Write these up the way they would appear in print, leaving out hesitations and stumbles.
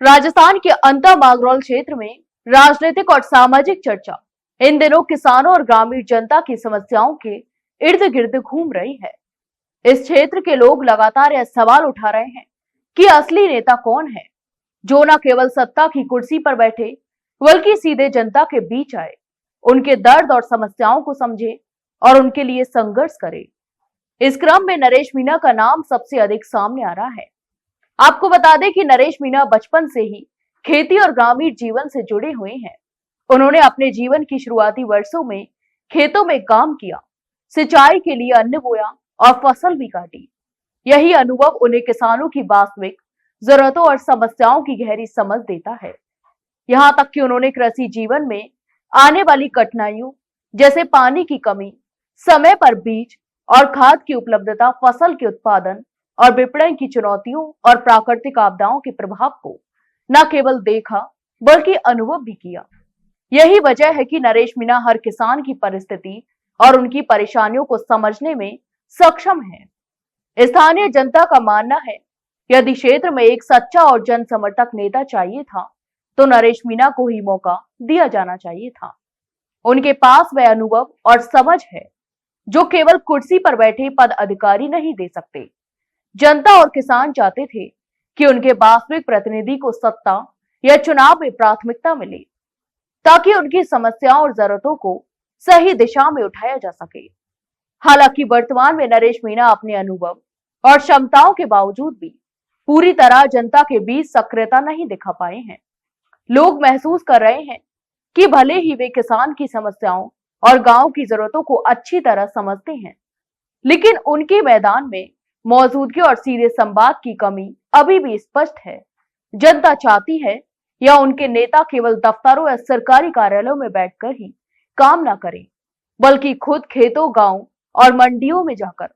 राजस्थान के अंता मागरोल क्षेत्र में राजनीतिक और सामाजिक चर्चा इन दिनों किसानों और ग्रामीण जनता की समस्याओं के इर्द गिर्द घूम रही है। इस क्षेत्र के लोग लगातार यह सवाल उठा रहे हैं कि असली नेता कौन है, जो न केवल सत्ता की कुर्सी पर बैठे बल्कि सीधे जनता के बीच आए, उनके दर्द और समस्याओं को समझे और उनके लिए संघर्ष करे। इस क्रम में नरेश मीणा का नाम सबसे अधिक सामने आ रहा है। आपको बता दें कि नरेश मीणा बचपन से ही खेती और ग्रामीण जीवन से जुड़े हुए हैं। उन्होंने अपने जीवन की शुरुआती वर्षों में खेतों में काम किया, सिंचाई के लिए अन्न बोया और फसल भी काटी। यही अनुभव उन्हें किसानों की वास्तविक जरूरतों और समस्याओं की गहरी समझ देता है। यहाँ तक कि उन्होंने कृषि जीवन में आने वाली कठिनाइयों जैसे पानी की कमी, समय पर बीज और खाद की उपलब्धता, फसल के उत्पादन और विपणन की चुनौतियों और प्राकृतिक आपदाओं के प्रभाव को न केवल देखा बल्कि अनुभव भी किया। यही वजह है कि नरेश मीणा हर किसान की परिस्थिति और उनकी परेशानियों को समझने में सक्षम है। स्थानीय जनता का मानना है, यदि क्षेत्र में एक सच्चा और जन समर्थक नेता चाहिए था तो नरेश मीणा को ही मौका दिया जाना चाहिए था। उनके पास वह अनुभव और समझ है जो केवल कुर्सी पर बैठे पद अधिकारी नहीं दे सकते। जनता और किसान चाहते थे कि उनके वास्तविक प्रतिनिधि को सत्ता या चुनाव में प्राथमिकता मिले, ताकि उनकी समस्याओं और जरूरतों को सही दिशा में उठाया जा सके। हालांकि वर्तमान में नरेश मीणा अपने अनुभव और क्षमताओं के बावजूद भी पूरी तरह जनता के बीच सक्रियता नहीं दिखा पाए हैं। लोग महसूस कर रहे हैं कि भले ही वे किसान की समस्याओं और गांव की जरूरतों को अच्छी तरह समझते हैं, लेकिन उनके मैदान में मौजूदगी और सीधे संवाद की कमी अभी भी स्पष्ट है। जनता चाहती है या उनके नेता केवल दफ्तरों या सरकारी कार्यालयों में बैठकर ही काम न करें, बल्कि खुद खेतों, गांव और मंडियों में जाकर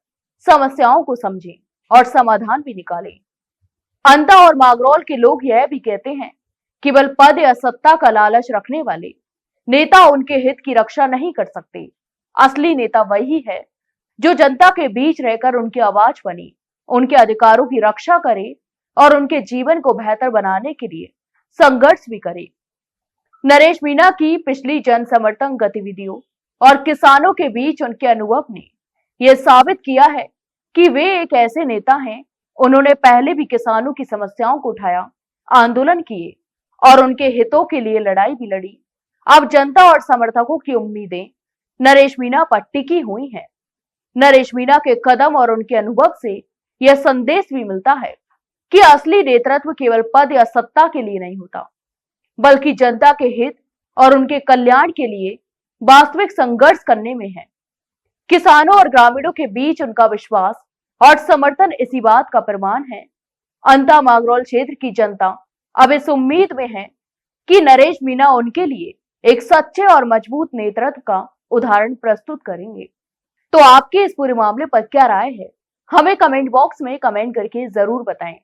समस्याओं को समझें और समाधान भी निकालें। अंता और मागरोल के लोग यह भी कहते हैं, केवल पद या सत्ता का लालच रखने वाले नेता उनके हित की रक्षा नहीं कर सकते। असली नेता वही है जो जनता के बीच रहकर उनकी आवाज बने, उनके अधिकारों की रक्षा करे और उनके जीवन को बेहतर बनाने के लिए संघर्ष भी करे। नरेश मीणा की पिछली जन समर्थन गतिविधियों और किसानों के बीच उनके अनुभव ने यह साबित किया है कि वे एक ऐसे नेता हैं। उन्होंने पहले भी किसानों की समस्याओं को उठाया, आंदोलन किए और उनके हितों के लिए लड़ाई भी लड़ी। अब जनता और समर्थकों की उम्मीदें नरेश मीणा पर टिकी हुई हैं। नरेश मीणा के कदम और उनके अनुभव से यह संदेश भी मिलता है कि असली नेतृत्व केवल पद या सत्ता के लिए नहीं होता, बल्कि जनता के हित और उनके कल्याण के लिए वास्तविक संघर्ष करने में है। किसानों और ग्रामीणों के बीच उनका विश्वास और समर्थन इसी बात का प्रमाण है। अंता मागरोल क्षेत्र की जनता अब इस उम्मीद में है कि नरेश मीणा उनके लिए एक सच्चे और मजबूत नेतृत्व का उदाहरण प्रस्तुत करेंगे। तो आपके इस पूरे मामले पर क्या राय है, हमें कमेंट बॉक्स में कमेंट करके जरूर बताएं।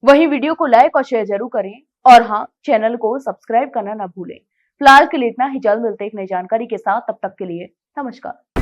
वहीं वीडियो को लाइक और शेयर जरूर करें और हाँ, चैनल को सब्सक्राइब करना ना भूलें। फिलहाल के लिए इतना ही, जल्द मिलते एक नई जानकारी के साथ। तब तक के लिए नमस्कार।